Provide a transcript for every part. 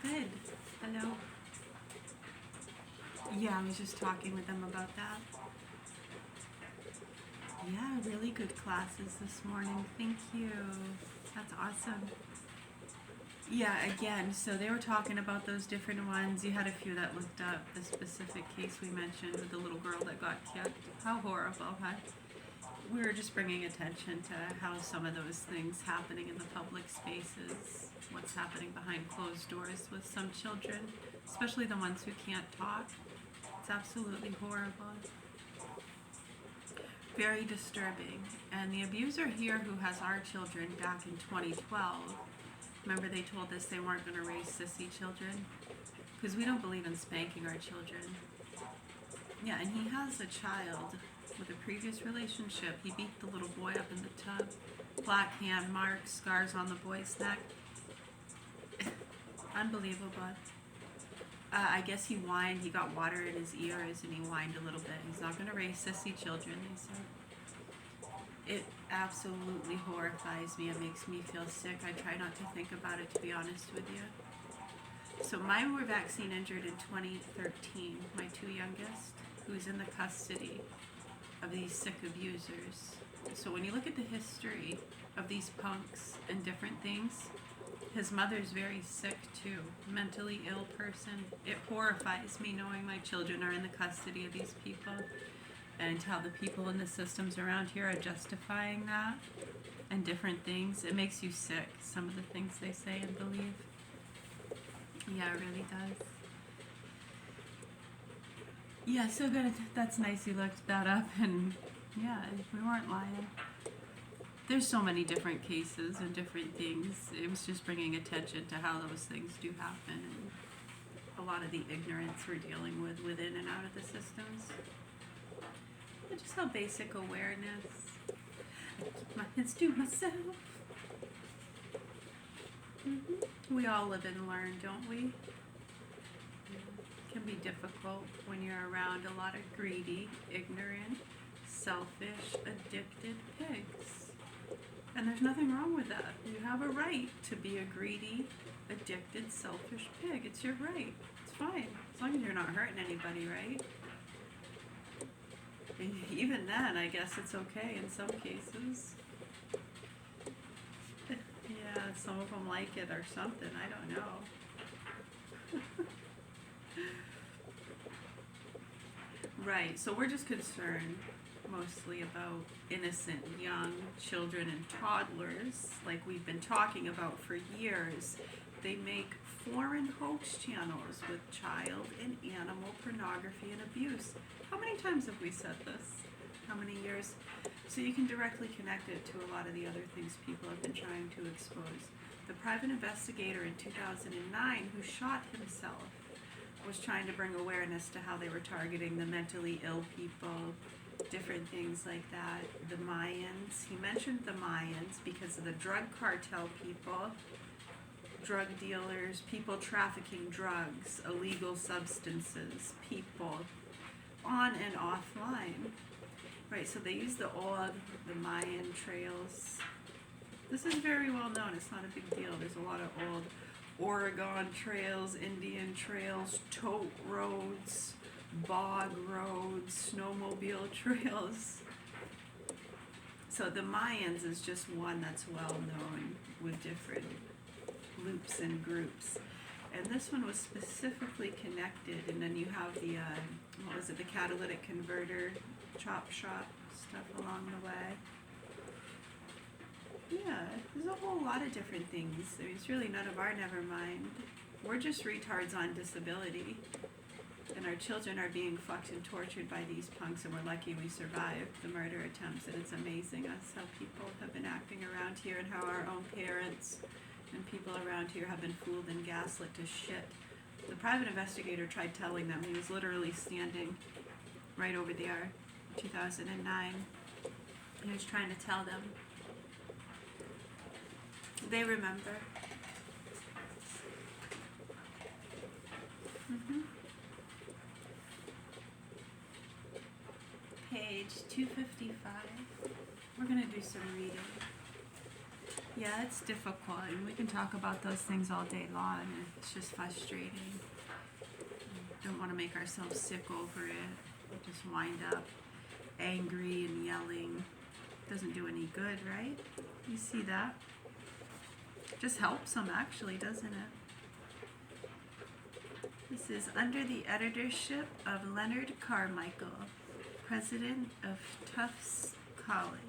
Good. Hello. Yeah, I was just talking with them about that. Yeah, really good classes this morning. Thank you. That's awesome. Yeah, again, so they were talking about those different ones. You had a few that looked up the specific case we mentioned with the little girl that got kicked. How horrible, huh? We were just bringing attention to how some of those things happening in the public spaces, what's happening behind closed doors with some children, especially the ones who can't talk. It's absolutely horrible. Very disturbing. And the abuser here who has our children back in 2012, remember they told us they weren't going to raise sissy children? Because we don't believe in spanking our children. Yeah, and he has a child with a previous relationship. He beat the little boy up in the tub. Black hand marks, scars on the boy's neck. Unbelievable. I guess he whined, he got water in his ears and he whined a little bit. He's not going to raise sissy children, he said. It absolutely horrifies me. It makes me feel sick. I try not to think about it, to be honest with you. So mine were vaccine injured in 2013, my two youngest, who's in the custody of these sick abusers. So when you look at the history of these punks and different things, his mother's very sick too, mentally ill person. It horrifies me knowing my children are in the custody of these people and how the people in the systems around here are justifying that and different things. It makes you sick, some of the things they say and believe. Yeah, it really does. Yeah, so good. That's nice you looked that up, and yeah, we weren't lying. There's so many different cases and different things. It was just bringing attention to how those things do happen and a lot of the ignorance we're dealing with within and out of the systems. And just how basic awareness. I keep my hands to myself. We all live and learn, don't we? It can be difficult when you're around a lot of greedy, ignorant, selfish, addicted pigs. And there's nothing wrong with that. You have a right to be a greedy, addicted, selfish pig. It's your right. It's fine. As long as you're not hurting anybody, right? Even then, I guess it's okay in some cases. Yeah, some of them like it or something. I don't know. Right, so we're just concerned mostly about innocent young children and toddlers, like we've been talking about for years. They make foreign hoax channels with child and animal pornography and abuse. How many times have we said this? How many years? So you can directly connect it to a lot of the other things people have been trying to expose. The private investigator in 2009 who shot himself was trying to bring awareness to how they were targeting the mentally ill people, different things like that. The Mayans, he mentioned the Mayans because of the drug cartel people, drug dealers, people trafficking drugs, illegal substances, people on and offline. Right, so they use the Mayan trails. This is very well known, it's not a big deal. There's a lot of old Oregon trails, Indian trails, tote roads, bog roads, snowmobile trails. So the Mayans is just one that's well known with different loops and groups. And this one was specifically connected, and then you have the, the catalytic converter, chop shop stuff along the way. Yeah, there's a whole lot of different things. I mean, it's really none of our never mind. We're just retards on disability. And our children are being fucked and tortured by these punks, and we're lucky we survived the murder attempts. And it's amazing us how people have been acting around here and how our own parents and people around here have been fooled and gaslit to shit. The private investigator tried telling them. He was literally standing right over there in 2009. He was trying to tell them. They remember. Page 255. We're going to do some reading. Yeah, it's difficult, and we can talk about those things all day long, and it's just frustrating. Don't want to make ourselves sick over it. We just wind up angry and yelling. Doesn't do any good, right? You see that? Just helps them, actually, doesn't it? This is under the editorship of Leonard Carmichael, president of Tufts College.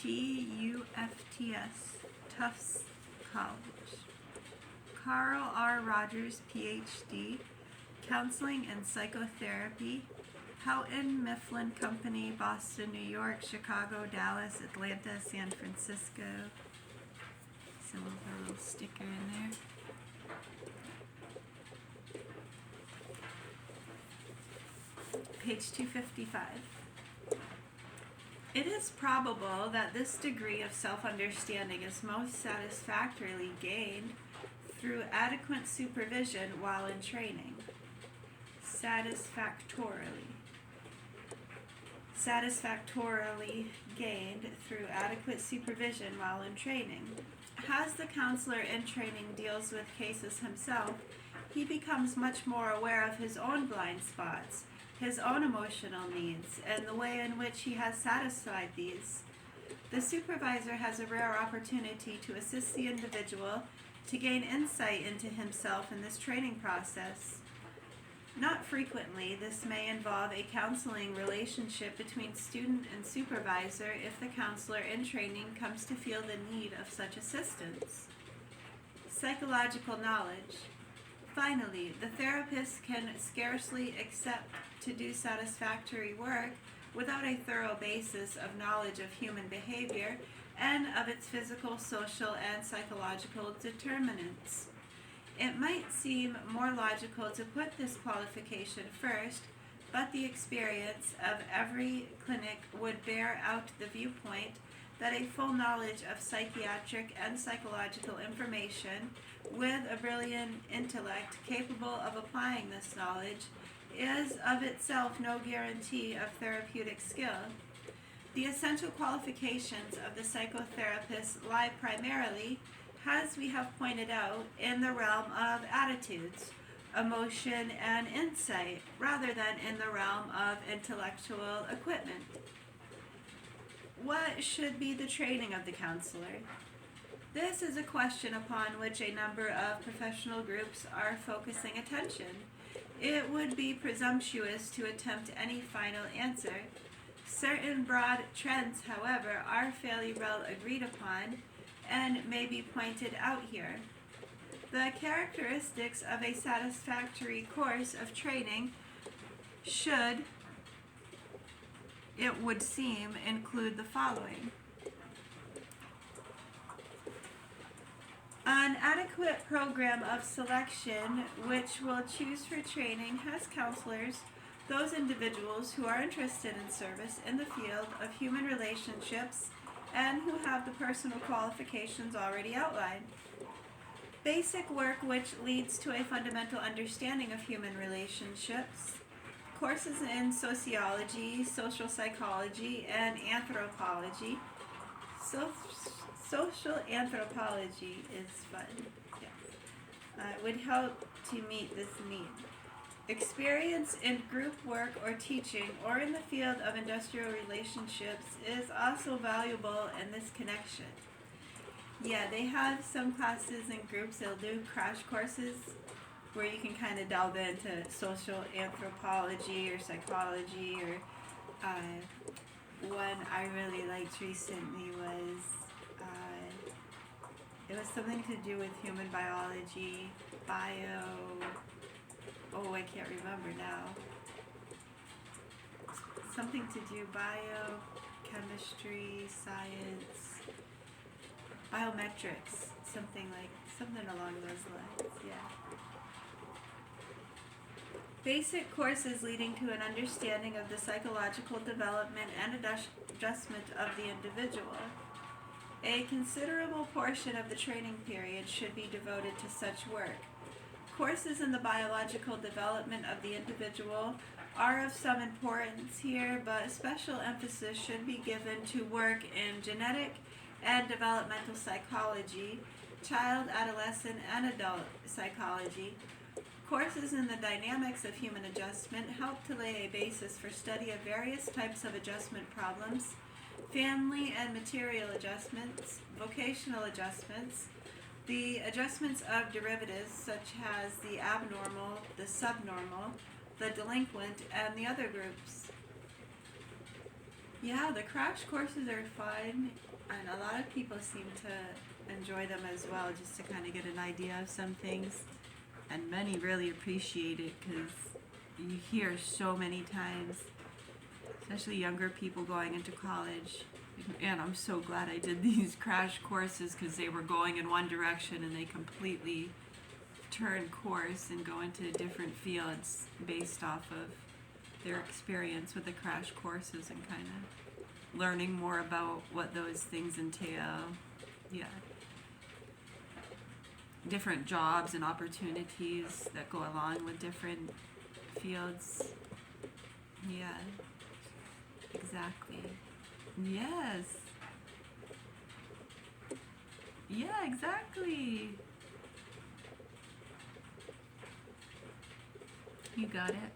TUFTS, Tufts College. Carl R. Rogers, PhD, Counseling and Psychotherapy, Houghton Mifflin Company, Boston, New York, Chicago, Dallas, Atlanta, San Francisco. Some of a little sticker in there. Page 255. It is probable that this degree of self-understanding is most satisfactorily gained through adequate supervision while in training. Satisfactorily gained through adequate supervision while in training. As the counselor in training deals with cases himself, he becomes much more aware of his own blind spots, his own emotional needs, and the way in which he has satisfied these. The supervisor has a rare opportunity to assist the individual to gain insight into himself in this training process. Not frequently, this may involve a counseling relationship between student and supervisor if the counselor in training comes to feel the need of such assistance. Psychological knowledge. Finally, the therapist can scarcely accept to do satisfactory work without a thorough basis of knowledge of human behavior and of its physical, social, and psychological determinants. It might seem more logical to put this qualification first, but the experience of every clinic would bear out the viewpoint that a full knowledge of psychiatric and psychological information with a brilliant intellect capable of applying this knowledge is of itself no guarantee of therapeutic skill. The essential qualifications of the psychotherapist lie primarily, as we have pointed out, in the realm of attitudes, emotion, and insight, rather than in the realm of intellectual equipment. What should be the training of the counselor? This is a question upon which a number of professional groups are focusing attention. It would be presumptuous to attempt any final answer. Certain broad trends, however, are fairly well agreed upon and may be pointed out here. The characteristics of a satisfactory course of training should, it would seem, include the following. An adequate program of selection which will choose for training has counselors, those individuals who are interested in service in the field of human relationships and who have the personal qualifications already outlined. Basic work which leads to a fundamental understanding of human relationships. Courses in sociology, social psychology, and anthropology. Social anthropology is fun. Yeah. Would help to meet this need. Experience in group work or teaching or in the field of industrial relationships is also valuable in this connection. Yeah, they have some classes and groups. They'll do crash courses where you can kind of delve into social anthropology or psychology, or one I really liked recently was it was something to do with human biology, I can't remember now. Something to do biochemistry, science, biometrics, something along those lines, yeah. Basic courses leading to an understanding of the psychological development and adjustment of the individual. A considerable portion of the training period should be devoted to such work. Courses in the biological development of the individual are of some importance here, but special emphasis should be given to work in genetic and developmental psychology, child, adolescent, and adult psychology. Courses in the dynamics of human adjustment help to lay a basis for study of various types of adjustment problems, family and material adjustments, vocational adjustments, the adjustments of derivatives such as the abnormal, the subnormal, the delinquent, and the other groups. Yeah, the crash courses are fun, and a lot of people seem to enjoy them as well, just to kind of get an idea of some things. And many really appreciate it because you hear so many times, especially younger people going into college. And I'm so glad I did these crash courses because they were going in one direction and they completely turn course and go into different fields based off of their experience with the crash courses and kind of learning more about what those things entail. Yeah. Different jobs and opportunities that go along with different fields. Yeah. Exactly. Yes. Yeah, exactly. You got it.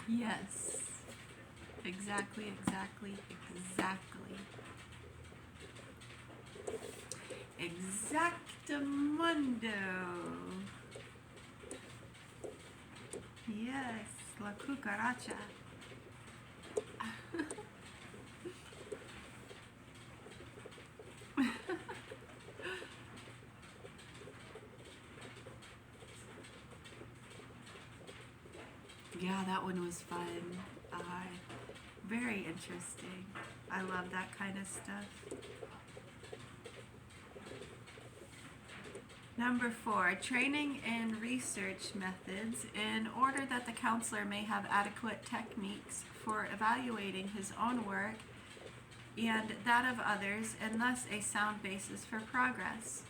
Yes. Exactly, exactly, exactly. Exactamundo. Yes, la cucaracha. Yeah, that one was fun. Very interesting. I love that kind of stuff. Number 4, training in research methods in order that the counselor may have adequate techniques for evaluating his own work and that of others, and thus a sound basis for progress.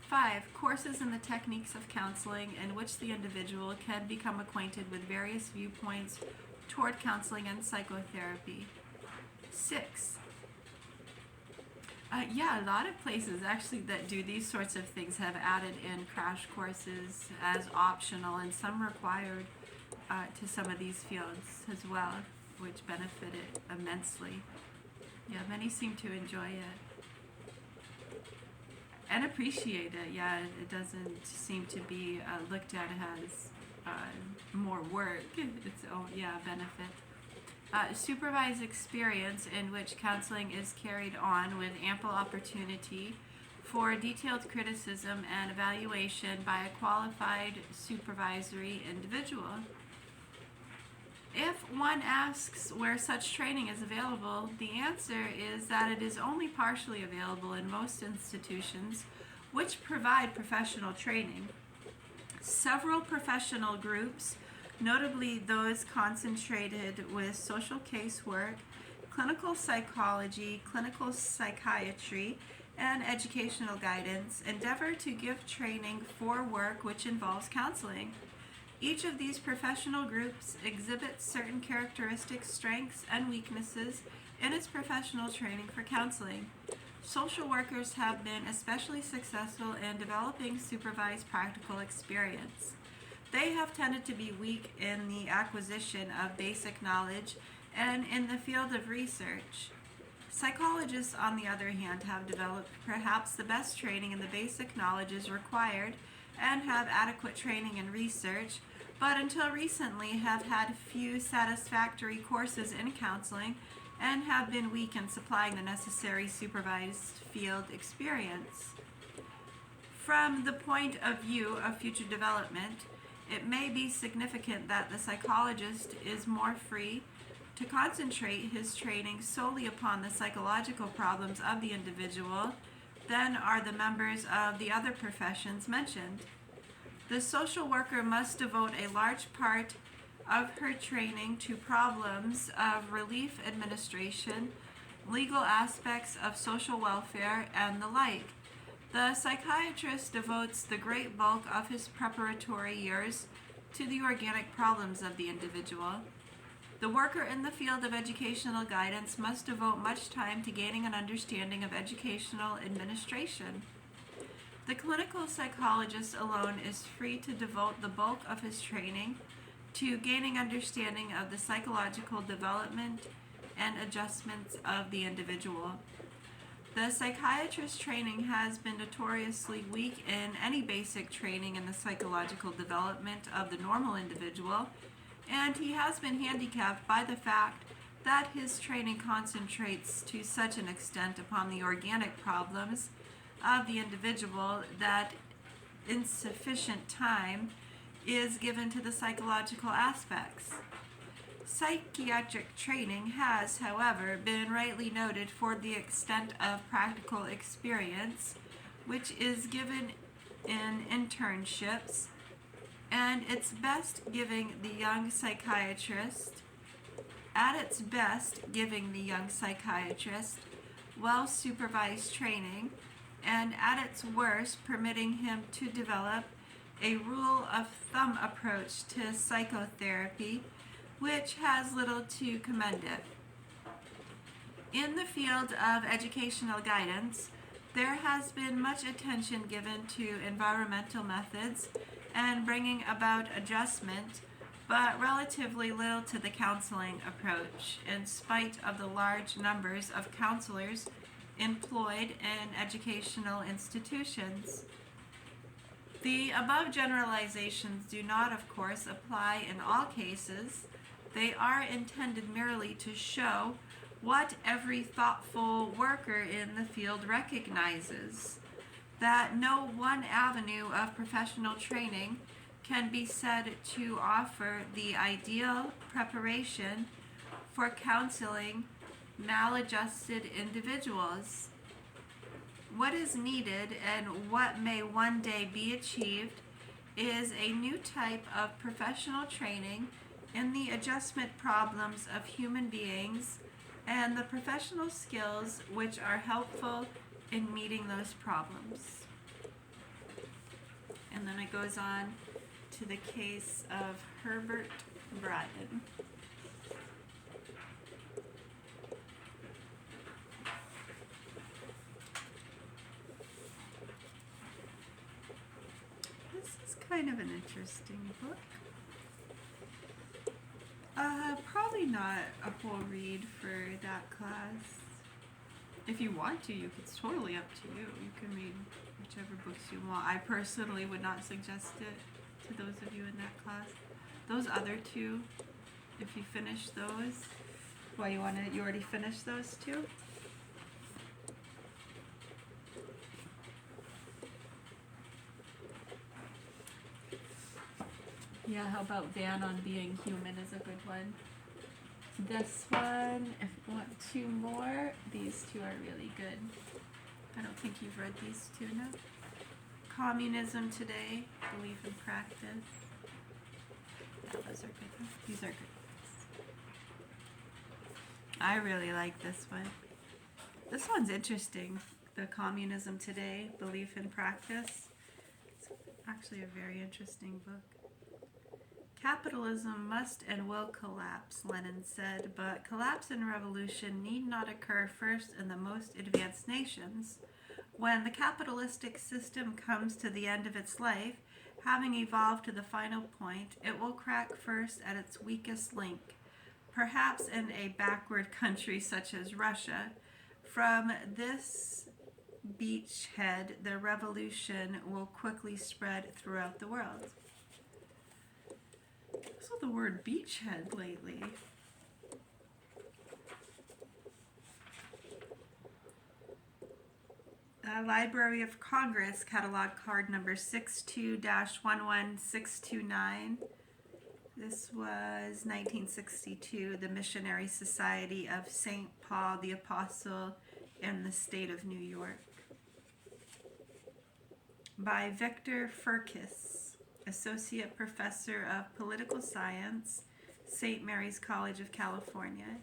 5, courses in the techniques of counseling in which the individual can become acquainted with various viewpoints toward counseling and psychotherapy. 6, a lot of places actually that do these sorts of things have added in crash courses as optional and some required to some of these fields as well, which benefit it immensely. Yeah, many seem to enjoy it and appreciate it. Yeah, it doesn't seem to be looked at as more work. It's benefit. Supervised experience in which counseling is carried on with ample opportunity for detailed criticism and evaluation by a qualified supervisory individual. If one asks where such training is available, the answer is that it is only partially available in most institutions which provide professional training. Several professional groups, notably those concentrated with social casework, clinical psychology, clinical psychiatry, and educational guidance, endeavor to give training for work which involves counseling. Each of these professional groups exhibits certain characteristics, strengths, and weaknesses in its professional training for counseling. Social workers have been especially successful in developing supervised practical experience. They have tended to be weak in the acquisition of basic knowledge and in the field of research. Psychologists, on the other hand, have developed perhaps the best training in the basic knowledges required and have adequate training in research, but until recently have had few satisfactory courses in counseling and have been weak in supplying the necessary supervised field experience. From the point of view of future development, it may be significant that the psychologist is more free to concentrate his training solely upon the psychological problems of the individual than are the members of the other professions mentioned. The social worker must devote a large part of her training to problems of relief administration, legal aspects of social welfare, and the like. The psychiatrist devotes the great bulk of his preparatory years to the organic problems of the individual. The worker in the field of educational guidance must devote much time to gaining an understanding of educational administration. The clinical psychologist alone is free to devote the bulk of his training to gaining understanding of the psychological development and adjustments of the individual. The psychiatrist's training has been notoriously weak in any basic training in the psychological development of the normal individual, and he has been handicapped by the fact that his training concentrates to such an extent upon the organic problems of the individual that insufficient time is given to the psychological aspects. Psychiatric training has, however, been rightly noted for the extent of practical experience, which is given in internships, and its best giving the young psychiatrist, well supervised training, and at its worst permitting him to develop a rule of thumb approach to psychotherapy, which has little to commend it. In the field of educational guidance, there has been much attention given to environmental methods and bringing about adjustment, but relatively little to the counseling approach, in spite of the large numbers of counselors employed in educational institutions. The above generalizations do not, of course, apply in all cases. They are intended merely to show what every thoughtful worker in the field recognizes, that no one avenue of professional training can be said to offer the ideal preparation for counseling maladjusted individuals. What is needed and what may one day be achieved is a new type of professional training in the adjustment problems of human beings and the professional skills which are helpful in meeting those problems. And then it goes on to the case of Herbert Braden. This is kind of an interesting book. Probably not a whole read for that class. If you want to, it's totally up to you. You can read whichever books you want. I personally would not suggest it to those of you in that class. Those other two, if you finish those, you already finished those two? Yeah, how about Van on Being Human is a good one. This one, if you want two more, these two are really good. I don't think you've read these two, no? Communism Today, Belief and Practice. Yeah, those are good ones. These are good. I really like this one. This one's interesting. The Communism Today, Belief and Practice. It's actually a very interesting book. Capitalism must and will collapse, Lenin said, but collapse and revolution need not occur first in the most advanced nations. When the capitalistic system comes to the end of its life, having evolved to the final point, it will crack first at its weakest link, perhaps in a backward country such as Russia. From this beachhead, the revolution will quickly spread throughout the world. I saw the word beachhead lately. Library of Congress, catalog card number 62-11629. This was 1962, the Missionary Society of St. Paul the Apostle in the state of New York. By Victor Furkis, Associate Professor of Political Science, St. Mary's College of California.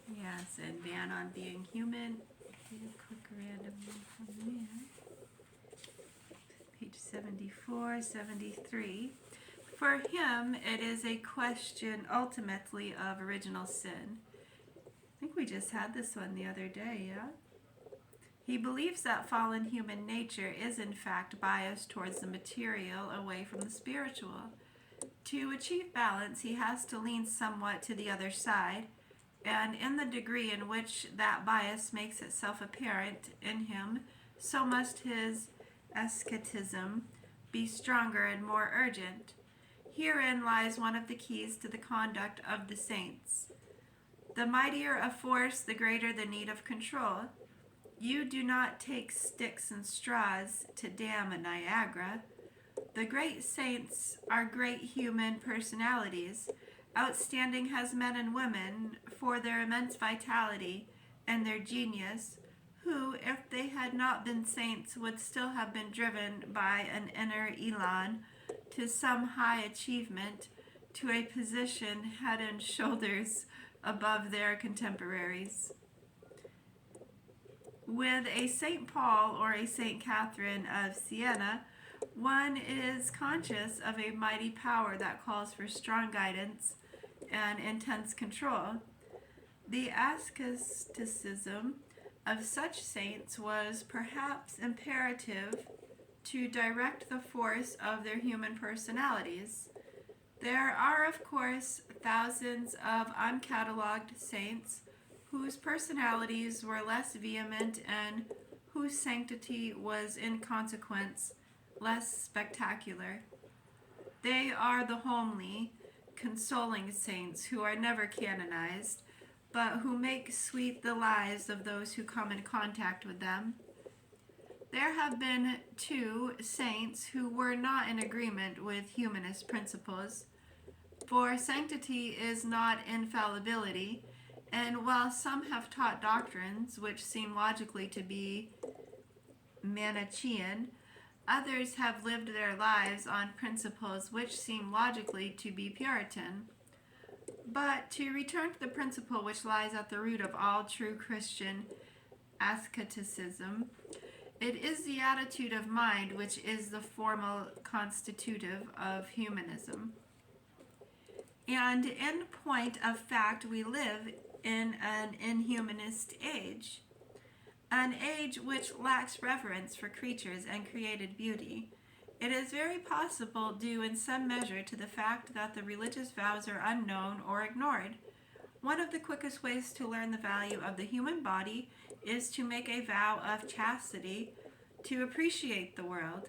Yes, and Van on Being Human. Okay, a quick random one from there. Page 74, 73. For him, it is a question ultimately of original sin. I think we just had this one the other day, yeah? He believes that fallen human nature is in fact biased towards the material away from the spiritual. To achieve balance, he has to lean somewhat to the other side, and in the degree in which that bias makes itself apparent in him, so must his asceticism be stronger and more urgent. Herein lies one of the keys to the conduct of the saints. The mightier a force, the greater the need of control. You do not take sticks and straws to dam a Niagara. The great saints are great human personalities, outstanding as men and women for their immense vitality and their genius, who, if they had not been saints, would still have been driven by an inner elan to some high achievement, to a position head and shoulders above their contemporaries. With a St. Paul or a St. Catherine of Siena, one is conscious of a mighty power that calls for strong guidance and intense control. The asceticism of such saints was perhaps imperative to direct the force of their human personalities. There are, of course, thousands of uncatalogued saints whose personalities were less vehement and whose sanctity was in consequence less spectacular. They are the homely, consoling saints who are never canonized, but who make sweet the lives of those who come in contact with them. There have been two saints who were not in agreement with humanist principles, for sanctity is not infallibility, and while some have taught doctrines which seem logically to be Manichaean, others have lived their lives on principles which seem logically to be Puritan. But to return to the principle which lies at the root of all true Christian asceticism, it is the attitude of mind which is the formal constitutive of humanism. And in point of fact, we live in an inhumanist age, an age which lacks reverence for creatures and created beauty. It is very possible due in some measure to the fact that the religious vows are unknown or ignored. One of the quickest ways to learn the value of the human body is to make a vow of chastity, to appreciate the world,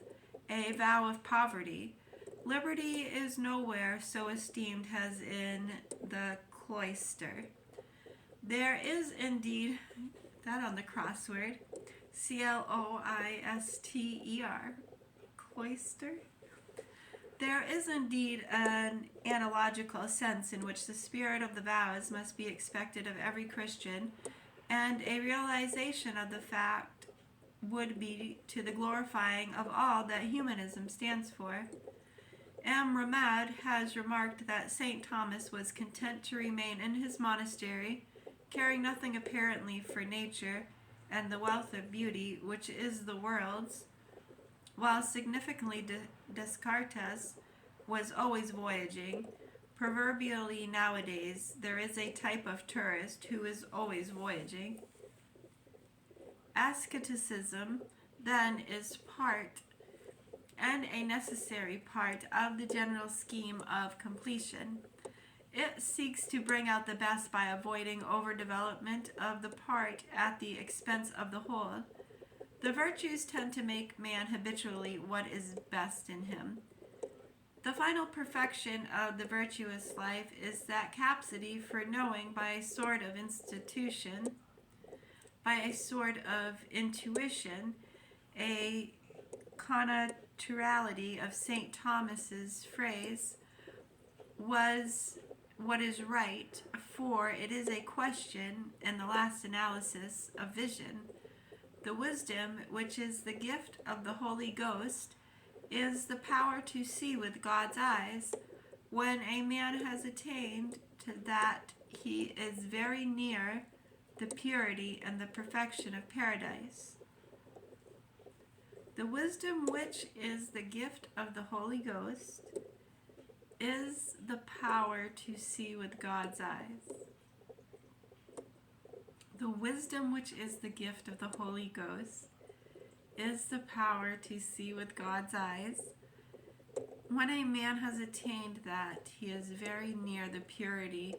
a vow of poverty. Liberty is nowhere so esteemed as in the cloister. There is indeed, that on the crossword, cloister, cloister. There is indeed an analogical sense in which the spirit of the vows must be expected of every Christian, and a realization of the fact would be to the glorifying of all that humanism stands for. M. Ramad has remarked that St. Thomas was content to remain in his monastery, caring nothing apparently for nature and the wealth of beauty which is the world's, while significantly Descartes was always voyaging. Proverbially nowadays, there is a type of tourist who is always voyaging. Asceticism, then, is part, and a necessary part, of the general scheme of completion. It seeks to bring out the best by avoiding overdevelopment of the part at the expense of the whole. The virtues tend to make man habitually what is best in him. The final perfection of the virtuous life is that capacity for knowing by a sort of institution, by a sort of intuition, a connaturality of St. Thomas's phrase, was what is right, for it is a question, in the last analysis, of vision. The wisdom, which is the gift of the Holy Ghost, is the power to see with God's eyes. When a man has attained to that, he is very near the purity and the perfection of paradise. The wisdom which is the gift of the Holy Ghost is the power to see with God's eyes. The wisdom which is the gift of the Holy Ghost is the power to see with God's eyes. When a man has attained that, he is very near the purity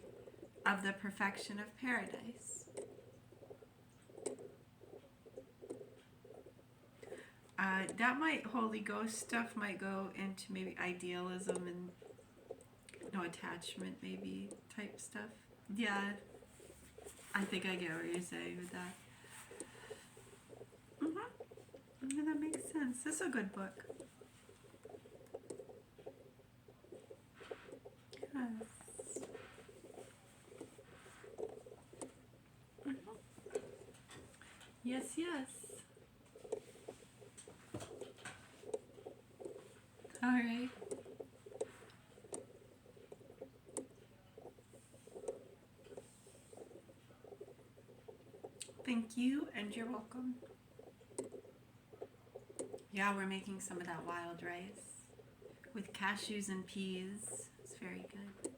of the perfection of paradise. Holy Ghost stuff might go into maybe idealism and no attachment maybe type stuff. Yeah, I think I get what you're saying with that. Yeah, that makes sense. This is a good book. Yes. Yes, yes. All right. Thank you, and you're welcome. Yeah, we're making some of that wild rice with cashews and peas. It's very good.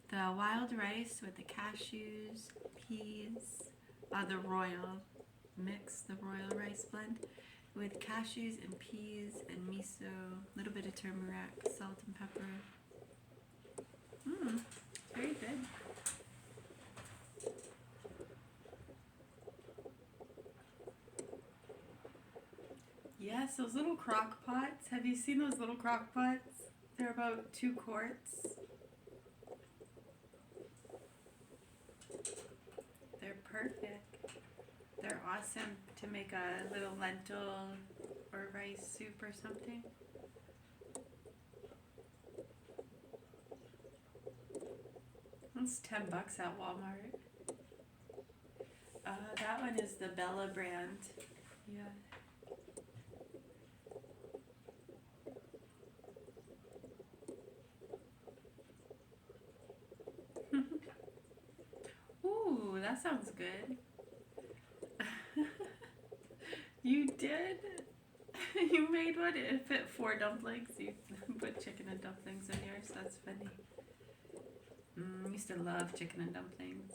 The wild rice with the cashews, peas, the royal mix, the royal rice blend with cashews and peas and miso, a little bit of turmeric, salt and pepper. Very good. Yes, those little crock pots. Have you seen those little crock pots? They're about 2 quarts. They're perfect. They're awesome to make a little lentil or rice soup or something. It's $10 at Walmart. That one is the Bella brand. Yeah. Ooh, that sounds good. You did? You made one? It fit 4 dumplings. You put chicken and dumplings in yours. That's funny. I used to love chicken and dumplings.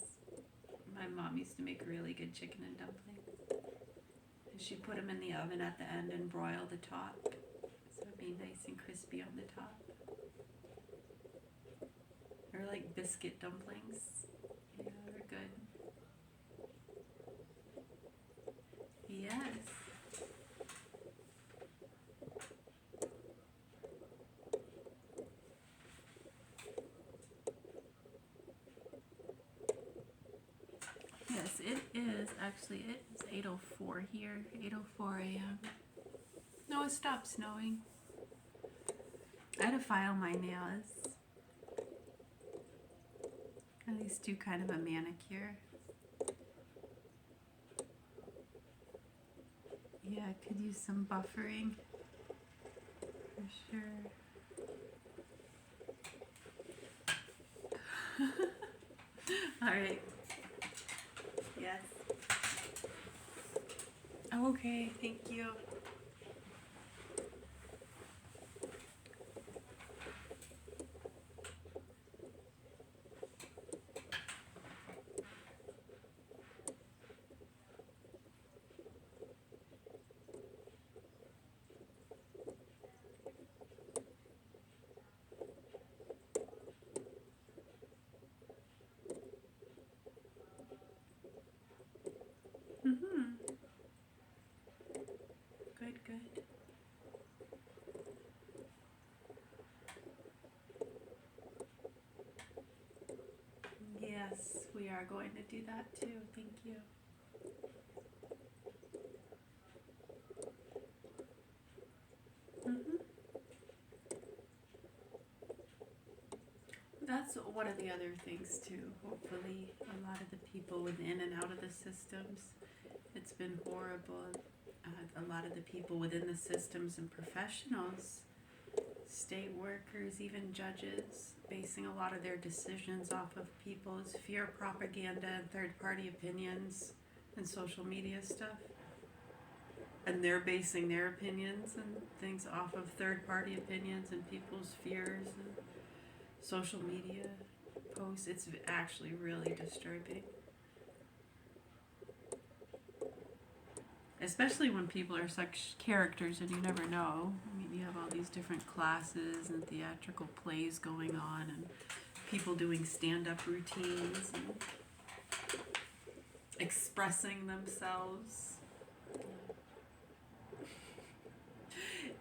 My mom used to make really good chicken and dumplings. And she put them in the oven at the end and broil the top. So it'd be nice and crispy on the top. Or like biscuit dumplings. Yeah, they're good. Yes. Yes, it is. Actually, it is 8:04 here. 8:04 a.m. No, it stopped snowing. I had to file my nails. At least do kind of a manicure. Yeah, I could use some buffering. For sure. Alright. Yes. Okay, thank you. Good, good. Yes, we are going to do that too. Thank you. That's one of the other things too. Hopefully, a lot of the people within and out of the systems, it's been horrible. A lot of the people within the systems and professionals state workers, even judges, basing a lot of their decisions off of people's fear propaganda and third-party opinions and social media stuff. And they're basing their opinions and things off of third-party opinions and people's fears and social media posts. It's actually really disturbing. Especially when people are such characters and you never know. I mean, you have all these different classes and theatrical plays going on and people doing stand-up routines and expressing themselves.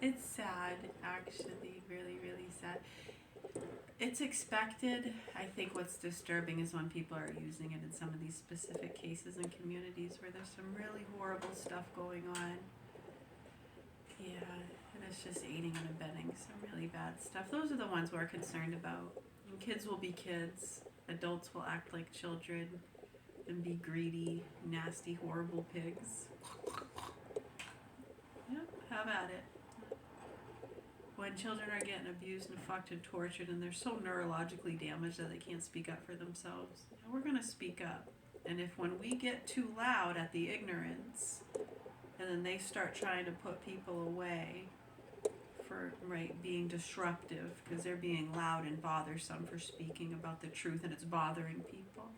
It's sad, actually, really, really sad. It's expected. I think what's disturbing is when people are using it in some of these specific cases and communities where there's some really horrible stuff going on. Yeah, and it's just aiding and abetting some really bad stuff. Those are the ones we're concerned about. And kids will be kids. Adults will act like children and be greedy, nasty, horrible pigs. Yep, have at it. When children are getting abused and fucked and tortured and they're so neurologically damaged that they can't speak up for themselves, we're going to speak up. And if when we get too loud at the ignorance and then they start trying to put people away for being disruptive because they're being loud and bothersome for speaking about the truth and it's bothering people,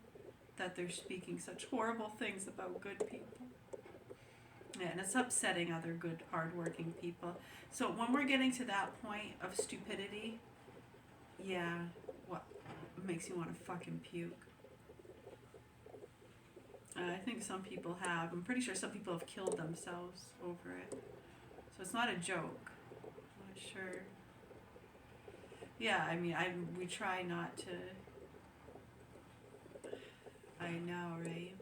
that they're speaking such horrible things about good people. Yeah, and it's upsetting other good, hardworking people. So when we're getting to that point of stupidity, yeah, what makes you want to fucking puke? I think some people have. I'm pretty sure some people have killed themselves over it. So it's not a joke. I'm not sure. Yeah, I mean, we try not to. I know, right?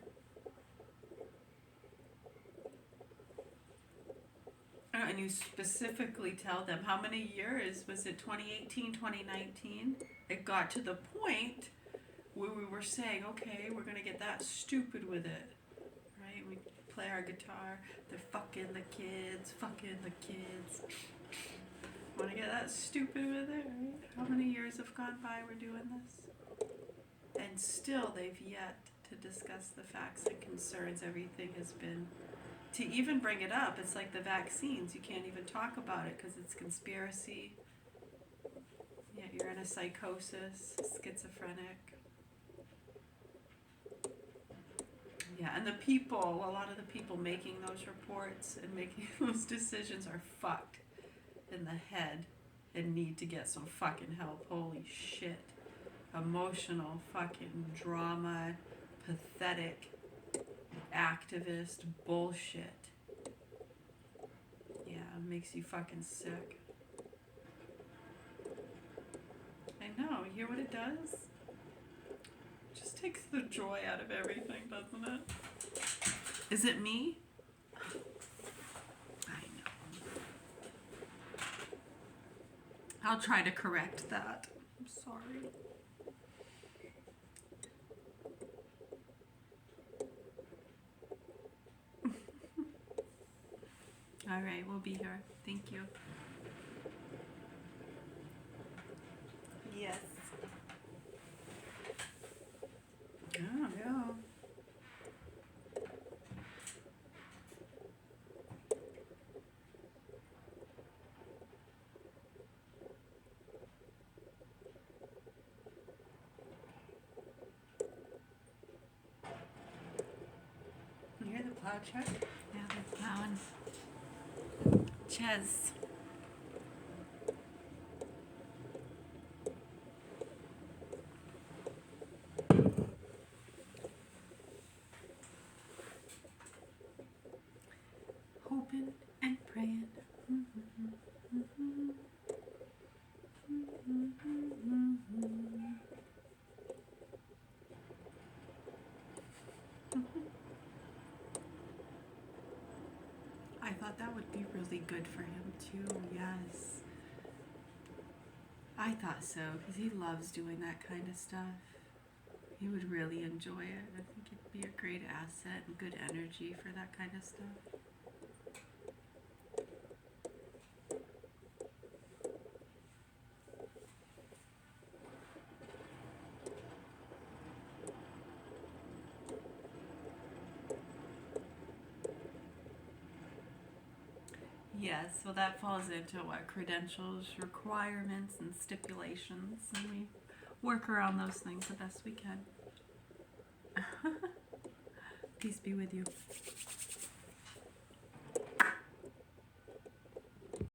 And you specifically tell them how many years, was it 2018, 2019? It got to the point where we were saying, okay, we're going to get that stupid with it, right? We play our guitar, they're fucking the kids. Want to get that stupid with it, right? How many years have gone by we're doing this? And still they've yet to discuss the facts and concerns. Everything has been... To even bring it up, it's like the vaccines. You can't even talk about it because it's conspiracy. Yeah, you're in a psychosis, schizophrenic. Yeah, and the people, a lot of the people making those reports and making those decisions are fucked in the head and need to get some fucking help. Holy shit. Emotional fucking drama, pathetic activist bullshit. Yeah, it makes you fucking sick. I know, you hear what it does? It just takes the joy out of everything, doesn't it? Is it me? I know. I'll try to correct that. I'm sorry. All right, we'll be here. Thank you. Yes. Oh, yeah. You hear the plow truck? Yeah, they're plowing. Ches. Hoping and praying. I thought that would be really good for him too, yes. I thought so, because he loves doing that kind of stuff. He would really enjoy it. I think it'd be a great asset and good energy for that kind of stuff. Yes, well, that falls into what credentials, requirements, and stipulations, and we work around those things the best we can. Peace be with you.